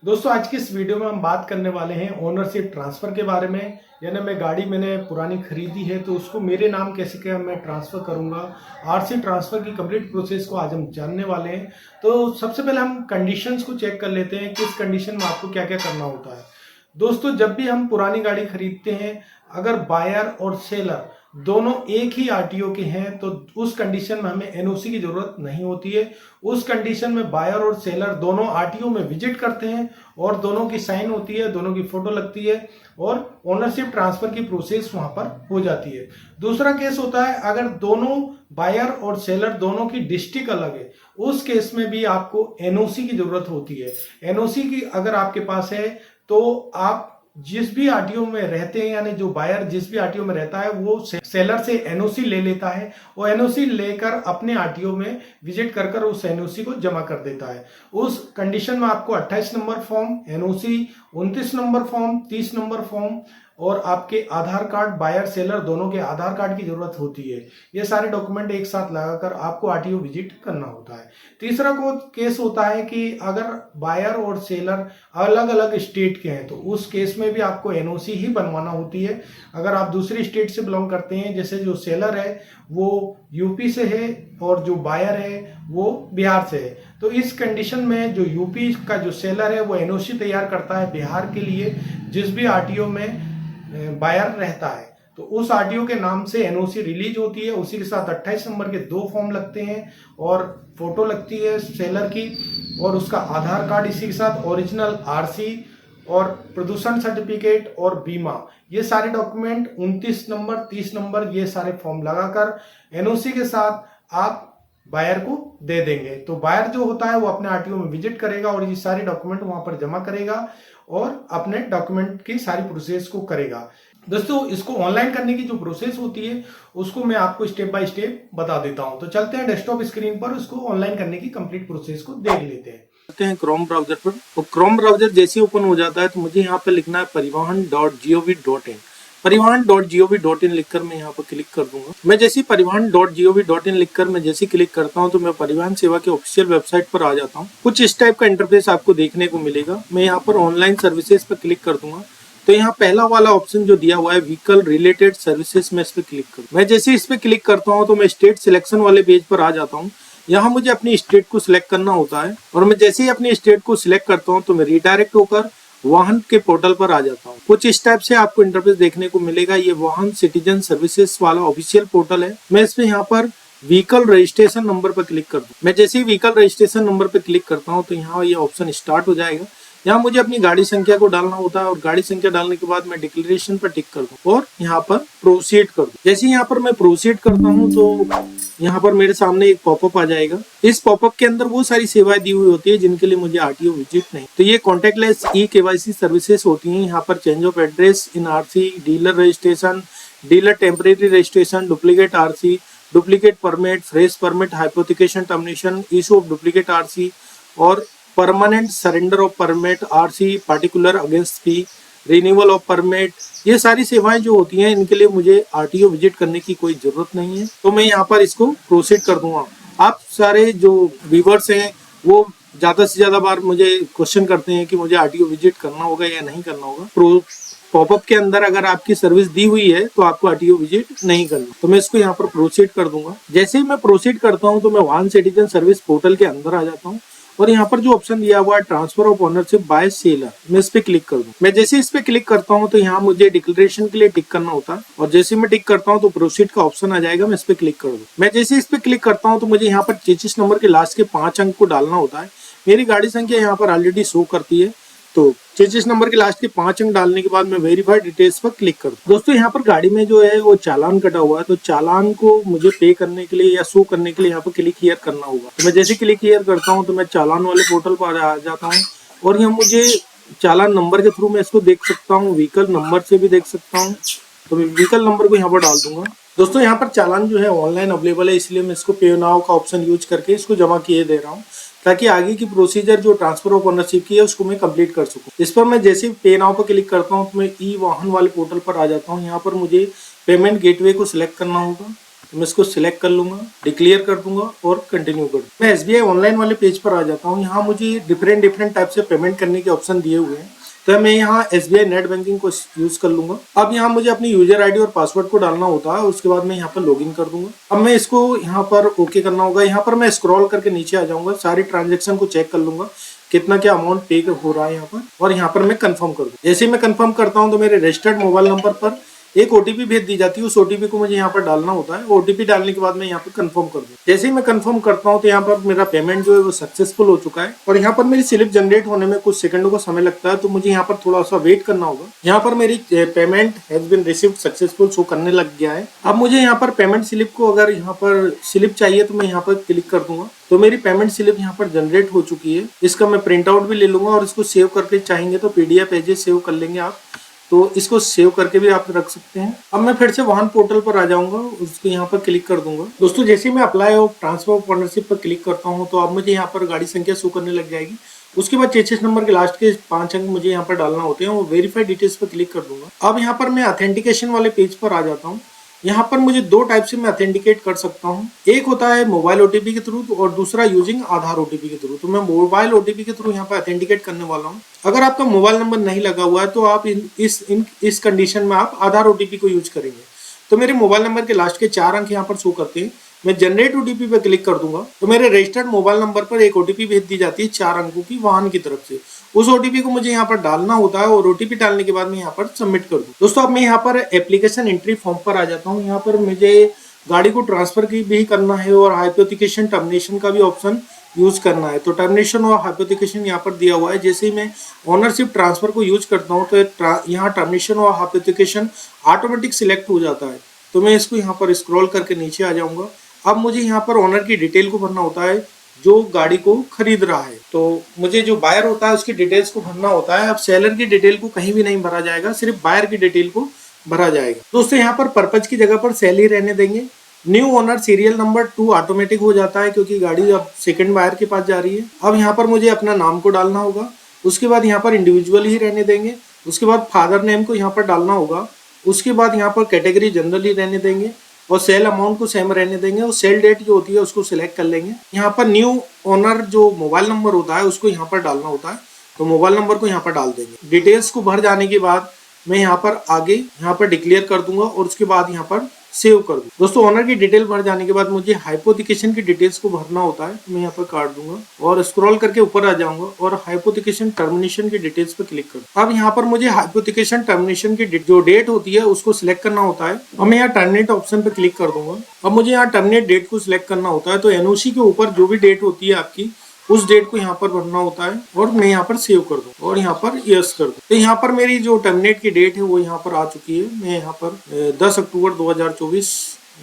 दोस्तों आज की इस वीडियो में हम बात करने वाले हैं ओनरशिप ट्रांसफ़र के बारे में। यानी मैंने पुरानी खरीदी है तो उसको मेरे नाम कैसे क्या मैं ट्रांसफ़र करूंगा। आरसी ट्रांसफ़र की कंप्लीट प्रोसेस को आज हम जानने वाले हैं। तो सबसे पहले हम कंडीशंस को चेक कर लेते हैं, किस कंडीशन में आपको क्या क्या करना होता है। दोस्तों जब भी हम पुरानी गाड़ी खरीदते हैं, अगर बायर और सेलर दोनों एक ही आरटीओ के हैं तो उस कंडीशन में हमें एनओसी की जरूरत नहीं होती है। उस कंडीशन में बायर और सेलर दोनों आरटीओ में विजिट करते हैं और दोनों की साइन होती है, दोनों की फोटो लगती है और ओनरशिप ट्रांसफर की प्रोसेस वहां पर हो जाती है। दूसरा केस होता है अगर दोनों बायर और सेलर दोनों की डिस्ट्रिक्ट अलग है, उस केस में भी आपको एनओसी की जरूरत होती है। एनओसी की अगर आपके पास है तो आप जिस भी आरटीओ में रहते हैं, यानी जो बायर जिस भी आरटीओ में रहता है वो सेलर से एनओसी ले लेता है और एनओसी लेकर अपने आरटीओ में विजिट कर उस एनओसी को जमा कर देता है। उस कंडीशन में आपको 28 number form NOC, 29 number form, 30 number form और आपके आधार कार्ड, बायर सेलर दोनों के आधार कार्ड की जरूरत होती है। ये सारे डॉक्यूमेंट एक साथ लगाकर आपको आरटीओ विजिट करना होता है। तीसरा केस होता है कि अगर बायर और सेलर अलग अलग स्टेट के हैं तो उस केस में भी आपको एनओसी ही बनवाना होती है। अगर आप दूसरी स्टेट से बिलोंग करते हैं, जैसे जो सेलर है वो यूपी से है और जो बायर है वो बिहार से है, तो इस कंडीशन में जो यूपी का जो सेलर है वो एनओसी तैयार करता है बिहार के लिए जिस भी आरटीओ में बायर रहता है, तो उस आरटीओ के नाम से एनओसी रिलीज होती है। उसी के साथ 28 नंबर के 2 फॉर्म लगते हैं और फोटो लगती है सेलर की और उसका आधार कार्ड, इसी के साथ ओरिजिनल आरसी और प्रदूषण सर्टिफिकेट और बीमा, ये सारे डॉक्यूमेंट 29 नंबर 30 नंबर ये सारे फॉर्म लगाकर एनओसी के साथ आप बायर को दे देंगे। तो बायर जो होता है वो अपने आरटीओ में विजिट करेगा और ये सारे डॉक्यूमेंट वहां पर जमा करेगा और अपने डॉक्यूमेंट की सारी प्रोसेस को करेगा। दोस्तों इसको ऑनलाइन करने की जो प्रोसेस होती है उसको मैं आपको स्टेप बाय स्टेप बता देता हूं। तो चलते हैं डेस्कटॉप स्क्रीन पर, उसको ऑनलाइन करने की कंप्लीट प्रोसेस को देख लेते हैं। क्रोम ब्राउजर पर, और क्रोम ब्राउजर जैसे ओपन हो जाता है तो मुझे यहाँ पर लिखना है परिवहन.gov.in। परिवहन.gov.in लिखकर मैं यहाँ पर क्लिक कर दूंगा। मैं जैसे परिवहन.gov.in लिखकर मैं जैसे क्लिक करता हूँ तो मैं परिवहन सेवा के ऑफिशियल वेबसाइट पर आ जाता हूँ। कुछ इस टाइप का इंटरफेस आपको देखने को मिलेगा। मैं यहाँ पर ऑनलाइन सर्विसेज पर क्लिक कर दूंगा तो यहाँ पहला वाला ऑप्शन जो दिया हुआ है व्हीकल रिलेटेड सर्विसेज, मैं इस पर क्लिक करूँ। मैं जैसे इस पे क्लिक करता हूँ तो मैं स्टेट सिलेक्शन वाले पेज पर आ जाता हूँ। यहाँ मुझे अपनी स्टेट को सिलेक्ट करना होता है और मैं जैसे ही अपनी स्टेट को सिलेक्ट करता हूँ तो मैं रिडायरेक्ट होकर वाहन के पोर्टल पर आ जाता हूँ। कुछ इस टाइप से आपको इंटरफेस देखने को मिलेगा। ये वाहन सिटीजन सर्विसेज वाला ऑफिशियल पोर्टल है। मैं इसमें यहाँ पर व्हीकल रजिस्ट्रेशन नंबर पर क्लिक कर दूँ। मैं जैसे ही व्हीकल रजिस्ट्रेशन नंबर पर क्लिक करता हूँ तो यहाँ ये ऑप्शन स्टार्ट हो जाएगा। यहाँ मुझे अपनी गाड़ी संख्या को डालना होता है और गाड़ी संख्या डालने के बाद मैं डिक्लेरेशन पर टिक कर दूं और यहाँ पर प्रोसीड कर दूं। जैसे यहाँ पर मैं प्रोसीड करता हूँ तो यहाँ पर मेरे सामने एक पॉपअप आ जाएगा। इस पॉपअप के अंदर वो सारी सेवाएं दी हुई होती है जिनके लिए मुझे आरटीओ विजिट नहीं। तो ये कॉन्टेक्टलेस ई-केवाईसी सर्विसेज होती हैं। यहाँ पर change of address in RC, dealer registration, dealer temporary registration, duplicate RC, duplicate permit, fresh permit, hypothecation termination, issue of duplicate RC और permanent surrender of permit, RC particular against fee, renewal of permit, ये सारी सेवाएं जो होती हैं इनके लिए मुझे आरटीओ विजिट करने की कोई जरूरत नहीं है। तो मैं यहाँ पर इसको प्रोसीड कर दूंगा। आप सारे जो व्यूअर्स हैं वो ज्यादा से ज्यादा बार मुझे क्वेश्चन करते हैं कि मुझे आरटीओ विजिट करना होगा या नहीं करना होगा। पॉपअप के अंदर अगर आपकी सर्विस दी हुई है तो आपको आरटीओ विजिट नहीं करना। तो मैं इसको यहाँ पर प्रोसीड कर दूंगा। जैसे ही मैं प्रोसीड करता हूँ तो मैं वाहन सिटीजन सर्विस पोर्टल के अंदर आ जाता हूँ और यहाँ पर जो ऑप्शन दिया हुआ है transfer of ownership by seller, मैं इस पे क्लिक कर दूं। मैं जैसे इस पे क्लिक करता हूँ तो यहाँ मुझे डिक्लेरेशन के लिए टिक करना होता है और जैसे मैं टिक करता हूँ तो प्रोसीड का ऑप्शन आ जाएगा। मैं इस पे क्लिक कर दूं। मैं जैसे इस पे क्लिक करता हूँ तो मुझे यहाँ पर 33 नंबर के लास्ट के 5 अंक को डालना होता है। मेरी गाड़ी संख्या यहाँ पर ऑलरेडी शो करती है तो 33 नंबर के लास्ट के 5 अंक डालने के बाद मैं वेरीफाइड डिटेल्स पर क्लिक कर दूं। दोस्तों यहाँ पर गाड़ी में जो है वो चालान कटा हुआ है तो चालान को मुझे पे करने के लिए या शो करने के लिए यहाँ पर क्लिक हियर करना होगा। तो मैं जैसे क्लिक हियर करता हूँ तो मैं चालान वाले पोर्टल पर आ जाता हूँ और यहाँ मुझे चालान नंबर के थ्रू मैं इसको देख सकता हूँ, व्हीकल नंबर से भी देख सकता हूँ। तो मैं व्हीकल नंबर को यहाँ पर डाल दूंगा। दोस्तों यहाँ पर चालान जो है ऑनलाइन अवेलेबल है, इसलिए मैं इसको पे नाउ का ऑप्शन यूज करके इसको जमा किए दे रहा हूँ ताकि आगे की प्रोसीजर जो ट्रांसफर ऑफ ओनरशिप की है उसको मैं कंप्लीट कर सकूं। इस पर मैं जैसे पे नाउ पर क्लिक करता हूं तो मैं ई वाहन वाले पोर्टल पर आ जाता हूं। यहाँ पर मुझे पेमेंट गेटवे को सिलेक्ट करना होगा मैं इसको सिलेक्ट कर लूंगा, डिक्लेयर कर दूंगा और कंटिन्यू कर दूंगा। मैं SBI ऑनलाइन वाले पेज पर आ जाता हूँ। यहाँ मुझे डिफरेंट टाइप से पेमेंट करने के ऑप्शन दिए हुए हैं, तो मैं यहाँ SBI नेट बैंकिंग को यूज कर लूंगा। अब यहाँ मुझे अपनी यूजर आईडी और पासवर्ड को डालना होता है, उसके बाद मैं यहाँ पर लॉगिन कर दूंगा। अब मैं इसको यहाँ पर ओके करना होगा। यहाँ पर मैं स्क्रॉल करके नीचे आ जाऊंगा, सारी ट्रांजेक्शन को चेक कर लूंगा कितना क्या अमाउंट पे हो रहा है यहाँ पर, और यहाँ पर मैं कंफर्म कर दूँ। जैसे ही मैं कंफर्म करता हूँ तो मेरे रजिस्टर्ड मोबाइल नंबर पर एक OTP भेज दी जाती है। उस OTP को मुझे यहाँ पर डालना होता है। OTP डालने के बाद मैं यहाँ पर कंफर्म कर दूँ। जैसे ही मैं कंफर्म करता हूँ तो यहाँ पर मेरा पेमेंट जो है वो सक्सेसफुल हो चुका है, और यहाँ पर मेरी स्लिप जनरेट होने में कुछ सेकंडों का समय लगता है, तो मुझे यहाँ पर थोड़ा सा वेट करना होगा। यहाँ पर मेरी payment has been received successful show करने लग गया है। अब मुझे यहाँ पर पेमेंट स्लिप को, अगर यहाँ पर स्लिप चाहिए तो मैं यहाँ पर क्लिक कर दूंगा, तो मेरी पेमेंट स्लिप यहाँ पर जनरेट हो चुकी है। इसका मैं प्रिंट आउट भी ले लूंगा, और इसको सेव करके चाहेंगे तो PDF पेजेस सेव कर लेंगे आप, तो इसको सेव करके भी आप रख सकते हैं। अब मैं फिर से वाहन पोर्टल पर आ जाऊंगा, उसको यहाँ पर क्लिक कर दूंगा। दोस्तों जैसे मैं अप्लाई और ट्रांसफर ऑफ ओनरशिप पर क्लिक करता हूँ तो अब मुझे यहाँ पर गाड़ी संख्या शो करने लग जाएगी। उसके बाद 66 नंबर के लास्ट के 5 अंक मुझे यहाँ पर डालना होते हैं, और वेरीफाइड डिटेल्स पर क्लिक कर दूंगा। अब यहाँ पर मैं ऑथेंटिकेशन वाले पेज पर आ जाता हूँ। यहाँ पर मुझे 2 टाइप से मैं ऑथेंटिकेट कर सकता हूँ। एक होता है मोबाइल OTP के थ्रू, और दूसरा यूजिंग आधार OTP के थ्रू। तो मैं मोबाइल OTP के थ्रू यहाँ पर ऑथेंटिकेट करने वाला हूँ। अगर आपका मोबाइल नंबर नहीं लगा हुआ है तो आप इस कंडीशन में आप आधार OTP को यूज करेंगे। तो मेरे मोबाइल नंबर के लास्ट के 4 अंक यहाँ पर शो करते हैं। मैं जनरेट OTP पे क्लिक कर दूंगा तो मेरे रजिस्टर्ड मोबाइल नंबर पर एक OTP भेज दी जाती है 4 अंकों की वाहन की तरफ से। उस OTP को मुझे यहाँ पर डालना होता है, और OTP डालने के बाद मैं यहाँ पर सबमिट कर दूँ। दोस्तों अब मैं यहाँ पर एप्लीकेशन एंट्री फॉर्म पर आ जाता हूँ। यहाँ पर मुझे गाड़ी को ट्रांसफर की भी करना है, और हाइपोथिकेशन टर्मिनेशन का भी ऑप्शन यूज करना है। तो टर्मिनेशन और हाइपोथिकेशन यहाँ पर दिया हुआ है। जैसे ही मैं ओनरशिप ट्रांसफर को यूज करता हूँ तो यहाँ टर्मिनेशन और हाइपोथिकेशन ऑटोमेटिक सिलेक्ट हो जाता है। तो मैं इसको यहाँ पर स्क्रॉल करके नीचे आ जाऊंगा। अब मुझे यहाँ पर ओनर की डिटेल को भरना होता है जो गाड़ी को खरीद रहा है। तो मुझे जो बायर होता है उसकी डिटेल्स को भरना होता है। अब सेलर की डिटेल को कहीं भी नहीं भरा जाएगा, सिर्फ बायर की डिटेल को भरा जाएगा। दोस्तों यहाँ पर पर्पज की जगह पर सेल ही रहने देंगे। New owner serial number 2 automatic हो जाता है, क्योंकि गाड़ी अब सेकंड बायर के पास जा रही है। अब यहाँ पर मुझे अपना नाम को डालना होगा। उसके बाद यहाँ पर इंडिविजुअल ही रहने देंगे। उसके बाद फादर नेम को यहाँ पर डालना होगा। उसके बाद यहाँ पर कैटेगरी जनरल ही रहने देंगे, और सेल अमाउंट को सेम रहने देंगे, और सेल डेट जो होती है उसको सिलेक्ट कर लेंगे। यहाँ पर न्यू ओनर जो मोबाइल नंबर होता है उसको यहाँ पर डालना होता है, तो मोबाइल नंबर को यहाँ पर डाल देंगे। डिटेल्स को भर जाने के बाद मैं यहाँ पर आगे यहाँ पर डिक्लेयर कर दूंगा, और उसके बाद यहाँ पर सेव कर दूँ। दोस्तों ओनर की डिटेल भर जाने के बाद मुझे हाइपोथिकेशन की डिटेल्स को भरना होता है। मैं यहाँ पर काट दूंगा और स्क्रॉल करके ऊपर आ जाऊंगा, और हाइपोथिकेशन टर्मिनेशन की डिटेल्स पर क्लिक कर। अब यहाँ पर मुझे हाइपोथिकेशन टर्मिनेशन की जो डेट होती है उसको सिलेक्ट करना होता है, और मैं यहाँ टर्मिनेट ऑप्शन पर क्लिक कर दूंगा। अब मुझे यहाँ टर्मिनेट डेट को सिलेक्ट करना होता है, तो NOC के ऊपर जो भी डेट होती है आपकी उस डेट को यहाँ पर भरना होता है, और मैं यहाँ पर सेव कर दूँ और यहाँ पर यस कर दूँ। तो यहाँ पर मेरी जो टर्मिनेट की डेट है वो यहाँ पर आ चुकी है। मैं यहाँ पर 10 अक्टूबर 2024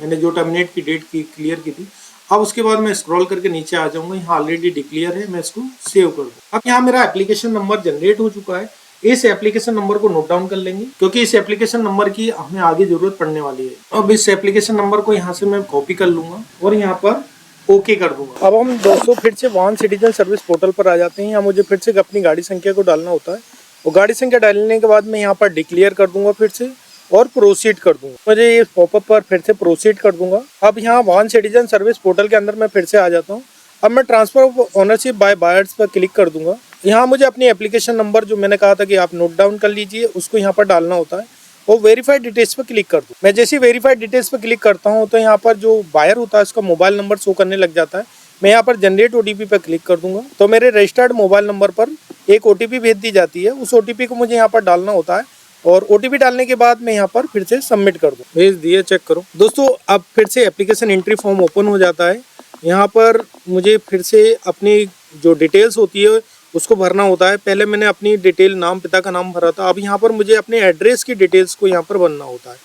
मैंने जो टर्मिनेट की डेट की क्लियर की थी। अब उसके बाद मैं स्क्रॉल करके नीचे आ जाऊंगा। यहाँ ऑलरेडी डिक्लेयर है, मैं इसको सेव कर दूँ। अब यहाँ मेरा एप्लीकेशन नंबर जनरेट हो चुका है। इस एप्लीकेशन नंबर को नोट डाउन कर लेंगे, क्योंकि इस एप्लीकेशन नंबर की हमें आगे जरूरत पड़ने वाली है। अब इस एप्लीकेशन नंबर को यहाँ से मैं कॉपी कर लूंगा और यहाँ पर ओके कर दूंगा। अब हम दोस्तों फिर से वाहन सिटीजन सर्विस पोर्टल पर आ जाते हैं। यहाँ मुझे फिर से अपनी गाड़ी संख्या को डालना होता है, और गाड़ी संख्या डालने के बाद मैं यहाँ पर डिक्लेयर कर दूंगा फिर से, और प्रोसीड कर दूंगा। मुझे ये पॉपअप पर फिर से प्रोसीड कर दूंगा। अब यहाँ वाहन सिटीजन सर्विस पोर्टल के अंदर मैं फिर से आ जाता हूँ। अब मैं transfer of ownership by buyers पर क्लिक कर दूंगा। यहाँ मुझे अपनी एप्लीकेशन नंबर जो मैंने कहा था कि आप नोट डाउन कर लीजिए, उसको यहाँ पर डालना होता है, और वेरीफाइड डिटेल्स पर क्लिक कर दूँ। मैं जैसे वेरीफाइड डिटेल्स पर क्लिक करता हूँ तो यहाँ पर जो बायर होता है उसका मोबाइल नंबर शो करने लग जाता है। मैं यहाँ पर जनरेट OTP पर क्लिक कर दूंगा, तो मेरे रजिस्टर्ड मोबाइल नंबर पर एक OTP भेज दी जाती है। उस OTP को मुझे यहाँ पर डालना होता है, और OTP डालने के बाद मैं यहाँ पर फिर से सबमिट कर दूँ। भेज दिए, चेक करो। दोस्तों अब फिर से एप्लीकेशन एंट्री फॉर्म ओपन हो जाता है। यहाँ पर मुझे फिर से अपनी जो डिटेल्स होती है उसको भरना होता है। पहले मैंने अपनी डिटेल नाम पिता का नाम भरा था, अब यहाँ पर मुझे अपने एड्रेस की डिटेल्स को यहाँ पर भरना होता है।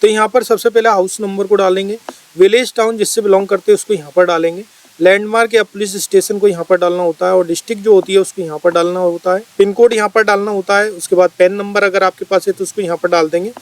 तो यहाँ पर सबसे पहले हाउस नंबर को डालेंगे, विलेज टाउन जिससे बिलोंग करते हैं उसको यहाँ पर डालेंगे, लैंडमार्क या पुलिस स्टेशन को यहाँ पर डालना होता है, और डिस्ट्रिक्ट जो होती है उसको यहाँ पर डालना होता है, पिन कोड यहाँ पर डालना होता है। उसके बाद पैन नंबर अगर आपके पास है तो उसको यहाँ पर डाल देंगे,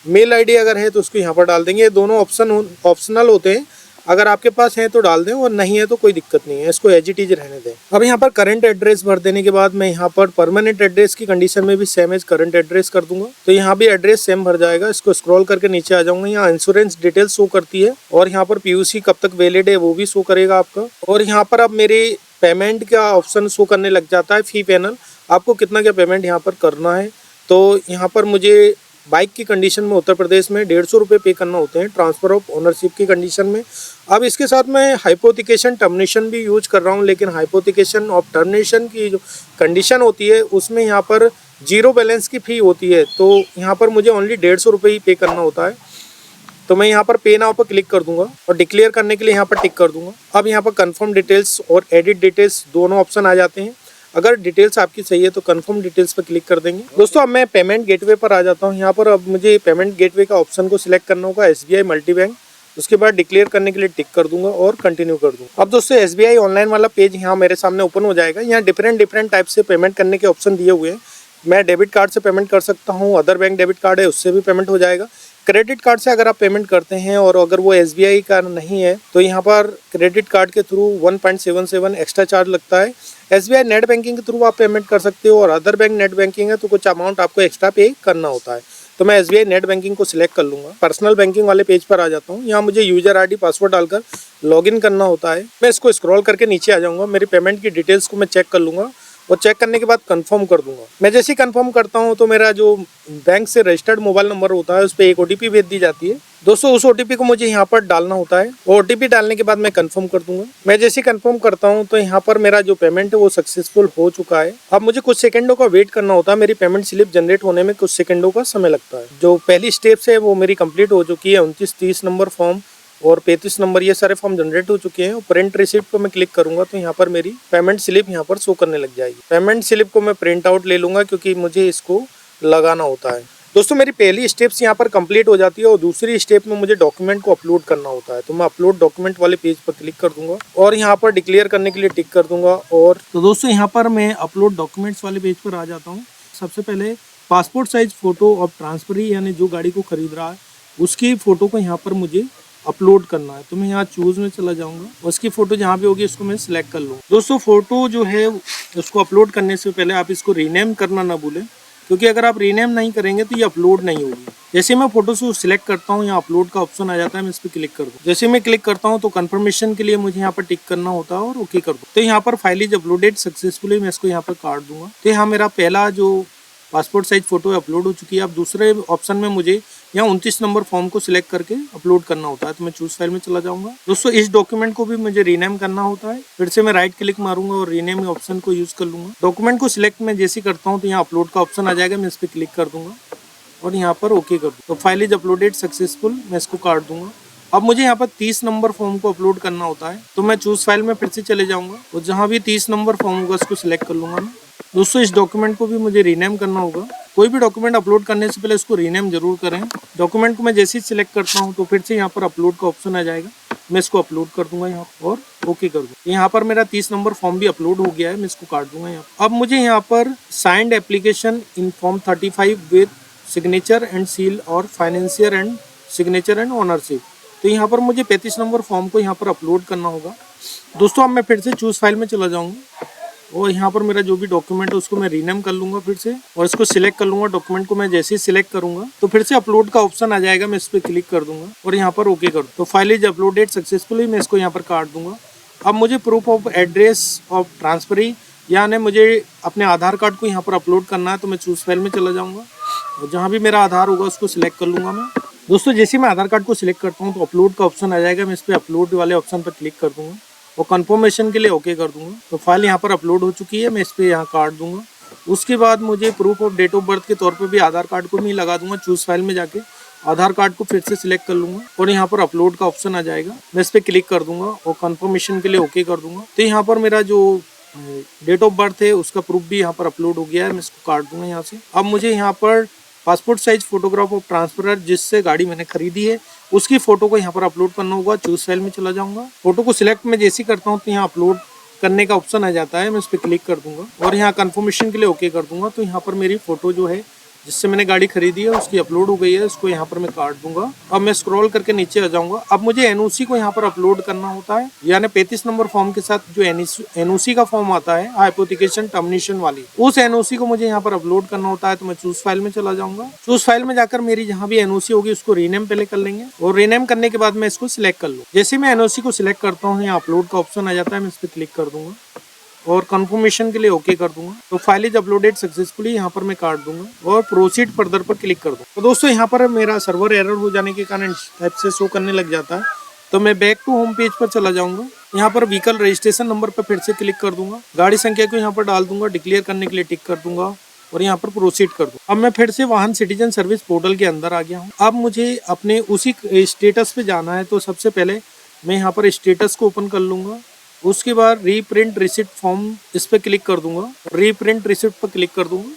मेल ID अगर है तो उसको यहाँ पर डाल देंगे। ये दोनों ऑप्शनल होते हैं, अगर आपके पास है तो डाल दें और नहीं है तो कोई दिक्कत नहीं है, इसको एज इट इज रहने दें। अब यहाँ पर करंट एड्रेस भर देने के बाद मैं यहाँ पर परमानेंट एड्रेस की कंडीशन में भी सेम एज करंट एड्रेस कर दूंगा, तो यहाँ भी एड्रेस सेम भर जाएगा। इसको स्क्रॉल करके नीचे आ जाऊंगा, यहाँ इंश्योरेंस डिटेल शो करती है और यहाँ पर पीयूसी कब तक वैलिड है वो भी शो करेगा आपका। और यहाँ पर अब मेरे पेमेंट का ऑप्शन शो करने लग जाता है, फी पैनल, आपको कितना क्या पेमेंट यहाँ पर करना है। तो यहाँ पर मुझे बाइक की कंडीशन में उत्तर प्रदेश में 150 रुपये पे करना होते हैं ट्रांसफर ऑफ ओनरशिप की कंडीशन में। अब इसके साथ मैं हाइपोथिकेशन टर्मिनेशन भी यूज कर रहा हूँ, लेकिन हाइपोथिकेशन ऑफ टर्मिनेशन की जो कंडीशन होती है उसमें यहाँ पर जीरो बैलेंस की फ़ी होती है, तो यहाँ पर मुझे ओनली 150 रुपये ही पे करना होता है। तो मैं यहाँ पर पे नाउ पर क्लिक कर दूंगा और डिक्लेयर करने के लिए यहाँ पर टिक कर दूंगा। अब यहाँ पर कंफर्म डिटेल्स और एडिट डिटेल्स दोनों ऑप्शन आ जाते हैं। अगर डिटेल्स आपकी सही है तो कंफर्म डिटेल्स पर क्लिक कर देंगे। दोस्तों अब मैं पेमेंट गेटवे पर आ जाता हूँ। यहाँ पर अब मुझे पेमेंट गेटवे का ऑप्शन को सिलेक्ट करना होगा, SBI मल्टी बैंक। उसके बाद डिक्लेयर करने के लिए टिक कर दूंगा और कंटिन्यू कर दूंगा। अब दोस्तों SBI ऑनलाइन वाला पेज यहाँ मेरे सामने ओपन हो जाएगा। यहाँ डिफरेंट टाइप से पेमेंट करने के ऑप्शन दिए हुए हैं। मैं डेबिट कार्ड से पेमेंट कर सकता हूँ, अदर बैंक डेबिट कार्ड है उससे भी पेमेंट हो जाएगा। क्रेडिट कार्ड से अगर आप पेमेंट करते हैं और अगर वो SBI का नहीं है तो यहाँ पर क्रेडिट कार्ड के थ्रू 1.77 एक्स्ट्रा चार्ज लगता है। SBI नेट बैंकिंग के थ्रू आप पेमेंट कर सकते हो और अदर बैंक नेट बैंकिंग है तो कुछ अमाउंट आपको एक्स्ट्रा पे करना होता है। तो मैं SBI नेट बैंकिंग को सिलेक्ट कर लूँगा। पर्सनल बैंकिंग वाले पेज पर आ जाता हूँ। यहाँ मुझे यूजर ID पासवर्ड डालकर लॉगिन करना होता है। मैं इसको स्क्रॉल करके नीचे आ जाऊँगा, मेरी पेमेंट की डिटेल्स को मैं चेक कर लूँगा और चेक करने के बाद कंफर्म कर दूंगा। मैं जैसे ही कंफर्म करता हूं तो मेरा जो बैंक से रजिस्टर्ड मोबाइल नंबर होता है उस पर एक OTP भेज दी जाती है। दोस्तों उस OTP को मुझे यहाँ पर डालना होता है और OTP डालने के बाद मैं कंफर्म कर दूंगा। मैं जैसे ही कंफर्म करता हूं तो यहाँ पर मेरा जो पेमेंट है वो सक्सेसफुल हो चुका है। अब मुझे कुछ सेकंडों का वेट करना होता है। मेरी पेमेंट स्लिप जनरेट होने में कुछ सेकंडों का समय लगता है। जो पहली स्टेप्स है वो मेरी कंप्लीट हो चुकी है। 29-30 नंबर फॉर्म और 35 नंबर ये सारे फॉर्म जनरेट हो चुके हैं। प्रिंट रिसिप्ट को मैं क्लिक करूंगा तो यहाँ पर मेरी पेमेंट स्लिप यहाँ पर शो करने लग जाएगी। पेमेंट स्लिप को मैं प्रिंट आउट ले लूंगा क्योंकि मुझे इसको लगाना होता है। दोस्तों मेरी पहली स्टेप्स यहाँ पर कंप्लीट हो जाती है और दूसरी स्टेप में मुझे डॉक्यूमेंट को अपलोड करना होता है। तो मैं अपलोड डॉक्यूमेंट वाले पेज पर क्लिक कर दूंगा और यहाँ पर डिक्लेयर करने के लिए टिक कर दूंगा। और तो दोस्तों यहाँ पर मैं अपलोड डॉक्यूमेंट्स वाले पेज पर आ जाता हूँ। सबसे पहले passport size photo of transferee यानी जो गाड़ी को खरीद रहा है उसकी फोटो को यहाँ पर मुझे अपलोड करना है। तो मैं यहाँ चूज में चला जाऊंगा, उसकी फोटो जहाँ भी होगी उसको मैं सिलेक्ट कर लूँगा। दोस्तों फोटो जो है उसको अपलोड करने से पहले आप इसको रीनेम करना ना भूलें, क्योंकि अगर आप रीनेम नहीं करेंगे तो ये अपलोड नहीं होगी। जैसे मैं फोटो से सिलेक्ट करता हूँ यहाँ अपलोड का ऑप्शन आ जाता है, मैं इस पर क्लिक कर दूँ। जैसे मैं क्लिक करता हूँ तो कंफर्मेशन के लिए मुझे यहाँ पर टिक करना होता है और ओके कर दूँ। तो यहाँ पर फाइल इज अपलोडेड सक्सेसफुली, मैं इसको यहाँ पर काट दूंगा। तो यहाँ मेरा पहला जो पासपोर्ट साइज फोटो अपलोड हो चुकी है। अब दूसरे ऑप्शन में मुझे यहाँ 29 नंबर फॉर्म को सिलेक्ट करके अपलोड करना होता है। तो मैं चूज फाइल में चला जाऊंगा। दोस्तों इस डॉक्यूमेंट को भी मुझे रीनेम करना होता है। फिर से मैं राइट क्लिक मारूंगा और रीनेम ऑप्शन को यूज कर लूंगा। डॉक्यूमेंट को सिलेक्ट मैं जैसे करता हूँ तो यहाँ अपलोड का ऑप्शन आ जाएगा, मैं इस पर क्लिक कर दूंगा और यहाँ पर ओके कर दूँ। तो फाइल इज अपलोडेड सक्सेसफुल, मैं इसको काट दूंगा। अब मुझे यहाँ पर 30 नंबर फॉर्म को अपलोड करना होता है। तो मैं चूज फाइल में फिर से चले जाऊंगा और जहाँ भी 30 नंबर फॉर्म होगा उसको सिलेक्ट कर लूंगा मैं। दोस्तों इस डॉक्यूमेंट को भी मुझे रीनेम करना होगा। कोई भी डॉक्यूमेंट अपलोड करने से पहले इसको रीनेम जरूर करें। डॉक्यूमेंट को मैं जैसे ही सिलेक्ट करता हूँ तो फिर से यहाँ पर अपलोड का ऑप्शन आ जाएगा, मैं इसको अपलोड कर दूंगा यहाँ और ओके कर दूंगा। यहाँ पर मेरा 30 नंबर फॉर्म भी अपलोड हो गया है, मैं इसको काट दूंगा यहाँ। अब मुझे यहाँ पर signed application in form 35 with signature and seal और financier and signature and ownership, तो यहाँ पर मुझे 35 नंबर फॉर्म को यहाँ पर अपलोड करना होगा। दोस्तों अब मैं फिर से चूज फाइल में चला जाऊंगा और यहाँ पर मेरा जो भी डॉक्यूमेंट है उसको मैं रीनेम कर लूंगा फिर से और इसको सिलेक्ट कर लूंगा। डॉक्यूमेंट को मैं जैसे ही सिलेक्ट करूंगा तो फिर से अपलोड का ऑप्शन आ जाएगा, मैं इस पर क्लिक कर दूंगा और यहाँ पर ओके कर दूँ। तो फाइल इज अपलोडेड सक्सेसफुली, मैं इसको यहाँ पर काट दूंगा। अब मुझे proof of address of transferee यानी मुझे अपने आधार कार्ड को यहाँ पर अपलोड करना है। तो मैं चूज फाइल में चला जाऊँगा और जहाँ भी मेरा आधार होगा उसको सिलेक्ट कर लूँगा मैं। दोस्तों जैसे मैं आधार कार्ड को सिलेक्ट करता हूँ तो अपलोड का ऑप्शन आ जाएगा, मैं इस पर अपलोड वाले ऑप्शन पर क्लिक कर दूंगा और कंफर्मेशन के लिए ओके कर दूंगा। तो फाइल यहाँ पर अपलोड हो चुकी है, मैं इस पर यहाँ काट दूंगा। उसके बाद मुझे proof of date of birth के तौर पे भी आधार कार्ड को मैं लगा दूंगा। चूज फाइल में जाके आधार कार्ड को फिर से सिलेक्ट कर लूंगा और यहाँ पर अपलोड का ऑप्शन आ जाएगा, मैं इस पर क्लिक कर दूंगा और कंफर्मेशन के लिए ओके कर दूंगा। तो यहाँ पर मेरा जो डेट ऑफ बर्थ है उसका प्रूफ भी यहाँ पर अपलोड हो गया है, मैं इसको काट दूंगा यहाँ से। अब मुझे यहाँ पर passport size photograph of transferor जिससे गाड़ी मैंने खरीदी है उसकी फोटो को यहाँ पर अपलोड करना होगा। चूज फाइल में चला जाऊंगा। फोटो को सिलेक्ट में जैसे ही करता हूँ तो यहाँ अपलोड करने का ऑप्शन आ जाता है, मैं इस पर क्लिक कर दूंगा और यहाँ कंफर्मेशन के लिए ओके कर दूंगा। तो यहाँ पर मेरी फोटो जो है जिससे मैंने गाड़ी खरीदी है उसकी अपलोड हो गई है, इसको यहाँ पर मैं काट दूंगा। अब मैं स्क्रॉल करके नीचे आ जाऊंगा। अब मुझे एनओसी को यहाँ पर अपलोड करना होता है, यानी 35 नंबर फॉर्म के साथ जो एनओसी का फॉर्म आता है हाइपोथिकेशन टर्मिनेशन वाली, उस एनओसी को मुझे यहाँ पर अपलोड करना होता है। तो मैं चूज फाइल में चला जाऊंगा। चूज फाइल में जाकर मेरी जहाँ भी एनओसी होगी उसको रीनेम पहले कर लेंगे और रीनेम करने के बाद मैं इसको सिलेक्ट कर लूँ। जैसे मैं एनओसी को सिलेक्ट करता हूँ यहाँ अपलोड का ऑप्शन आ जाता है, मैं इस पर क्लिक कर दूंगा और कंफर्मेशन के लिए ओके कर दूंगा। तो फाइल इज अपलोडेड सक्सेसफुली, यहाँ पर मैं काट दूंगा और प्रोसीड फर्दर पर क्लिक कर दूंगा। तो दोस्तों यहाँ पर मेरा सर्वर एरर हो जाने के कारण इस टाइप से शो करने लग जाता है। तो मैं बैक टू होम पेज पर चला जाऊंगा। यहाँ पर व्हीकल रजिस्ट्रेशन नंबर पर फिर से क्लिक कर दूंगा, गाड़ी संख्या को यहाँ पर डाल दूंगा, डिक्लेयर करने के लिए टिक कर दूंगा और यहाँ पर प्रोसीड कर दूंगा। अब मैं फिर से वाहन सिटीजन सर्विस पोर्टल के अंदर आ गया हूँ। अब मुझे अपने उसी स्टेटस पे जाना है। तो सबसे पहले मैं यहाँ पर स्टेटस को ओपन कर लूंगा। उसके बाद रीप्रिंट रिसिप्ट फॉर्म, इस पर क्लिक कर दूंगा, रीप्रिंट रिसिप्ट पर क्लिक कर दूंगा।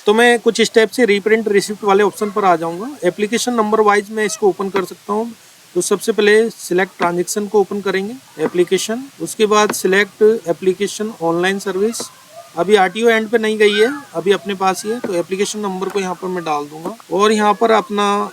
तो मैं कुछ स्टेप से रीप्रिंट रिसिप्ट वाले ऑप्शन पर आ जाऊंगा। एप्लीकेशन नंबर वाइज मैं इसको ओपन कर सकता हूँ। तो सबसे पहले सिलेक्ट ट्रांजेक्शन को ओपन करेंगे, एप्लीकेशन, उसके बाद सिलेक्ट एप्लीकेशन ऑनलाइन सर्विस। अभी आरटीओ एंड पे नहीं गई है, अभी अपने पास ही है। तो एप्लीकेशन नंबर को यहाँ पर मैं डाल दूंगा और यहाँ पर अपना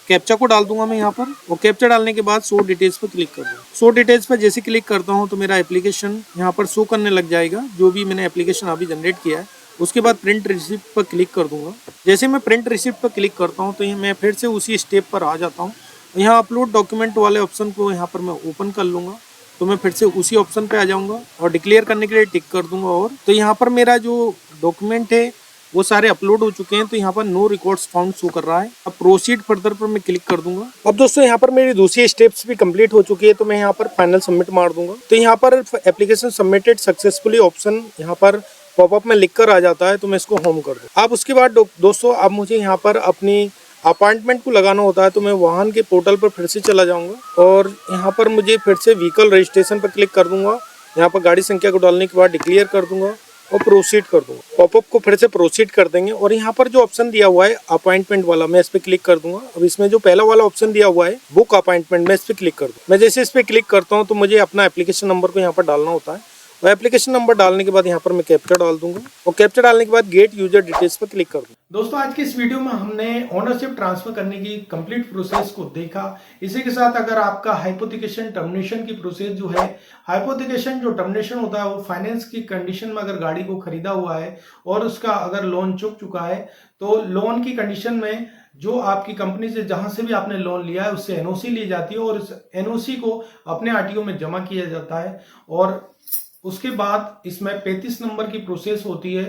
कैप्चा को डाल दूंगा मैं यहाँ पर। और कैप्चा डालने के बाद शो डिटेल्स पर क्लिक कर दूंगा। शो डिटेल्स पर जैसे क्लिक करता हूँ तो मेरा एप्लीकेशन यहाँ पर शो करने लग जाएगा, जो भी मैंने एप्लीकेशन अभी जनरेट किया है। उसके बाद प्रिंट रिसिप्ट पर क्लिक कर दूंगा। जैसे मैं प्रिंट रिसिप्ट पर क्लिक करता हूँ तो मैं फिर से उसी स्टेप पर आ जाता हूँ। यहाँ अपलोड डॉक्यूमेंट वाले ऑप्शन को यहाँ पर मैं ओपन कर लूंगा। तो मैं फिर से उसी ऑप्शन पे आ जाऊंगा और डिक्लेयर करने के लिए टिक कर दूंगा। और तो यहाँ पर मेरा जो डॉक्यूमेंट है वो सारे अपलोड हो चुके हैं। तो यहाँ पर नो रिकॉर्ड्स फाउंड शो कर रहा है। अब प्रोसीड फर्दर पर मैं क्लिक कर दूंगा। अब दोस्तों यहाँ पर मेरी दूसरी स्टेप्स भी कंप्लीट हो चुकी है। तो मैं यहाँ पर फाइनल सबमिट मार दूंगा। तो यहाँ पर एप्लीकेशन सबमिटेड सक्सेसफुली ऑप्शन यहाँ पर पॉपअप में लिख कर आ जाता है। तो मैं इसको होम कर दूँ। अब उसके बाद दोस्तों अब मुझे यहाँ पर अपनी अपॉइंटमेंट को लगाना होता है। तो मैं वाहन के पोर्टल पर फिर से चला जाऊंगा और यहाँ पर मुझे फिर से व्हीकल रजिस्ट्रेशन पर क्लिक कर दूंगा। यहाँ पर गाड़ी संख्या को डालने के बाद डिक्लेयर कर दूंगा और प्रोसीड कर दूंगा। पॉपअप को फिर से प्रोसीड कर देंगे और यहाँ पर जो ऑप्शन दिया हुआ है अपॉइंटमेंट वाला, मैं इस पे क्लिक कर दूंगा। अब इसमें जो पहला वाला ऑप्शन दिया हुआ है बुक अपॉइंटमेंट, मैं इस पे क्लिक कर दूँ। मैं जैसे इस पे क्लिक करता हूँ तो मुझे अपना एप्लीकेशन नंबर को यहाँ पर डालना होता है और एप्लीकेशन नंबर डालने के बाद यहाँ पर मैं कैप्चा डाल दूंगा और कैप्चा डालने के बाद गेट यूजर डिटेल्स पर क्लिक कर दूंगा। दोस्तों आज की इस वीडियो में हमने ओनरशिप ट्रांसफर करने की कंप्लीट प्रोसेस को देखा। इसी के साथ अगर आपका हाइपोथिकेशन टर्मिनेशन की प्रोसेस जो है, हाइपोथिकेशन जो टर्मिनेशन होता है वो फाइनेंस की कंडीशन में अगर गाड़ी को खरीदा हुआ है और उसका अगर लोन चुक चुका है तो लोन की कंडीशन में जो आपकी कंपनी से जहां से भी आपने लोन लिया है उससे एनओसी ली जाती है और इस एनओसी को अपने आरटीओ में जमा किया जाता है। और उसके बाद इसमें 35 नंबर की प्रोसेस होती है।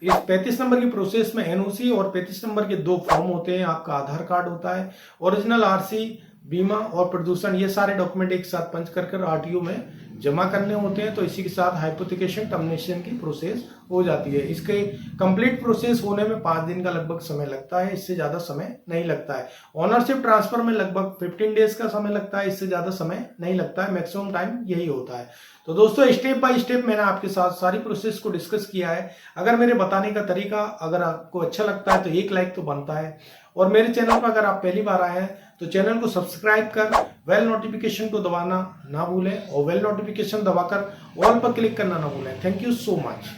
इस 35 नंबर की प्रोसेस में एनओसी और 35 नंबर के 2 फॉर्म होते हैं। आपका आधार कार्ड होता है, ओरिजिनल आरसी, बीमा और प्रदूषण, ये सारे डॉक्यूमेंट एक साथ पंच कर आरटीओ में जमा करने होते हैं। तो इसी के साथ हाइपोथिकेशन टर्मिनेशन की प्रोसेस हो जाती है। इसके कंप्लीट प्रोसेस होने में 5 दिन का लगभग समय लगता है, इससे ज्यादा समय नहीं लगता है। ओनरशिप ट्रांसफर में लगभग 15 डेज का समय लगता है, इससे ज्यादा समय नहीं लगता है, मैक्सिमम टाइम यही होता है। तो दोस्तों स्टेप बाय स्टेप मैंने आपके साथ सारी प्रोसेस को डिस्कस किया है। अगर मेरे बताने का तरीका अगर आपको अच्छा लगता है तो एक लाइक तो बनता है और मेरे चैनल पर अगर आप पहली बार आए हैं तो चैनल को सब्सक्राइब कर बेल नोटिफिकेशन को दबाना ना भूलें और बेल नोटिफिकेशन दबाकर ऑल पर क्लिक करना ना भूलें। Thank you so much.